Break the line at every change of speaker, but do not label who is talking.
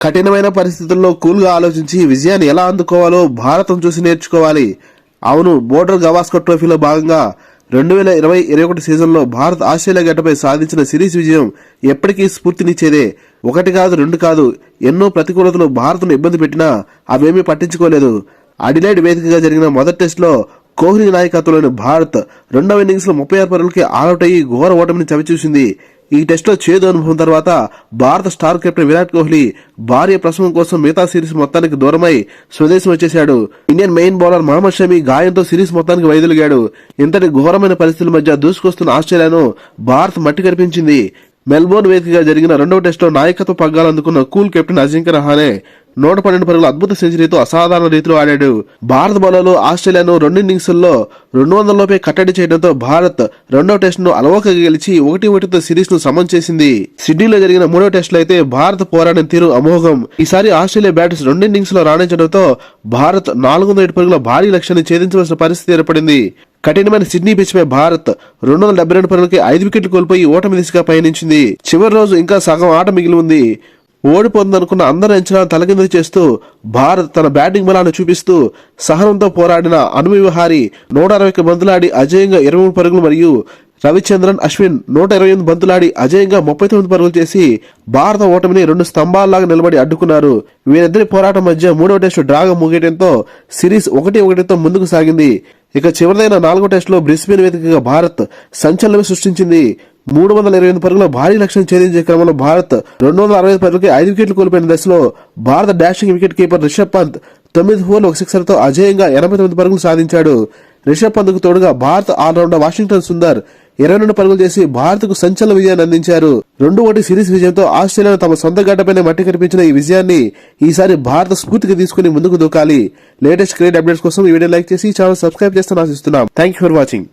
కఠినమైన పరిస్థితుల్లో కూల్గా ఆలోచించి విజయాన్ని ఎలా అందుకోవాలో భారతం చూసి నేర్చుకోవాలి. అవును, బోర్డర్ గవాస్కర్ ట్రోఫీలో భాగంగా 2020-21 సీజన్లో భారత్ ఆస్ట్రేలియా గడ్డపై సాధించిన సిరీస్ విజయం ఎప్పటికీ స్ఫూర్తినిచ్చేదే. ఒకటి కాదు, రెండు కాదు, ఎన్నో ప్రతికూలతలు భారత్ను ఇబ్బంది పెట్టినా అవేమీ పట్టించుకోలేదు. అడిలైడ్ వేదికగా జరిగిన మొదటి టెస్టులో కోహ్లీ నాయకత్వంలోని భారత్ రెండవ ఇన్నింగ్స్ లో 36 పరుగులకి ఆలౌట్ అయ్యి ఘోర ఓటమిని చవిచూసింది. ఈ టెస్టులో చేదు అనుభవం తర్వాత భారత స్టార్ కెప్టెన్ విరాట్ కోహ్లీ భార్య ప్రసవం కోసం మిగతా సిరీస్ మొత్తానికి దూరమై స్వదేశం వచ్చేశాడు. Indian main bowler Mohammed Shami గాయంతో సిరీస్ మొత్తానికి వైదొలిగాడు. ఇంతటి ఘోరమైన పరిస్థితుల మధ్య దూసుకొస్తున్న ఆస్ట్రేలియాను భారత్ మట్టి కనిపించింది. మెల్బోర్న్ వేదికగా జరిగిన రెండవ టెస్టులో నాయకత్వ పగ్గాలందుకున్న కూల్ కెప్టెన్ అజింక్య రహానే 112 పరుగుల అద్భుత సెంచరీతో అసాధారణ రీతిలో ఆడాడు. భారత బౌలర్లు ఆస్ట్రేలియాను 2 ఇన్నింగ్స్ల్లో 200 లోపే కట్టడి చేయడంతో భారత్ రెండవ టెస్టును అలవోకగా గెలిచి 1-1తో సిరీస్ ను సమం చేసింది. సిడ్నీలో జరిగిన మూడో టెస్టులో అయితే భారత్ పోరాడిన తీరు అమోఘం. ఈసారి ఆస్ట్రేలియా బ్యాటర్స్ 2 ఇన్నింగ్స్ లో రాణించడంతో భారత్ 407 పరుగుల భారీ లక్ష్యాన్ని ఛేదించవలసిన పరిస్థితి ఏర్పడింది. కఠినమైన సిడ్నీ పిచ్ పై భారత్ 272 పరుగులకి 5 వికెట్లు కోల్పోయి ఓటమి దిశగా పయనించింది. చివరి రోజు ఇంకా సగం ఆట మిగిలి ఉంది. ఓడిపోతుందనుకున్న అందరి అంచనాలు తలకిందులు చేస్తూ భారత్ తన బ్యాటింగ్ బలాన్ని చూపిస్తూ సహనంతో పోరాడిన అనుమి విహారీ 160 బంతులాడి అజేయంగా 23 పరుగులు మరియు రవిచంద్రన్ అశ్విన్ 128 బంతులాడి అజేయంగా 39 పరుగులు చేసి భారత ఓటమిని 2 స్తంభాల్లాగా నిలబడి అడ్డుకున్నారు. వీరిద్దరి పోరాటం మధ్య మూడవ టెస్టు డ్రాగా ముగియడంతో సిరీస్ 1-1తో ముందుకు సాగింది. ఇక చివరిదైన 4వ టెస్టులో బ్రిస్బేన్ వేదికగా భారత్ సంచలనం సృష్టించింది. 328 పరుగుల భారీ లక్ష్యం ఛేదించే క్రమంలో భారత్ 265 పరుగులకి 5 వికెట్లు కోల్పోయిన దశలో భారత dashing wicket keeper Rishabh Pant 9 ఫోర్లు 1 సిక్సర్తో అజేయంగా 89 పరుగులు సాధించాడు. రిషబ్ పంత్ కు తోడుగా భారత ఆల్రౌండర్ వాషింగ్టన్ సుందర్ 22 పరుగులు చేసి భారత్ కు సంచలన విజయాన్ని అందించారు. 2-1 సిరీస్ విజయంతో ఆస్ట్రేలియాను తమ సొంత గడ్డపైనే మట్టి కనిపించిన ఈ విజయాన్ని ఈసారి భారత స్ఫూర్తిగా తీసుకుని ముందుకు దూకాలి. లేటెస్ట్ క్రికెట్ అప్డేట్స్ కోసం ఈ వీడియో లైక్ చేసి ఛానల్ సబ్స్క్రైబ్ చేస్తాను ఆశిస్తున్నాం. Thank you for watching.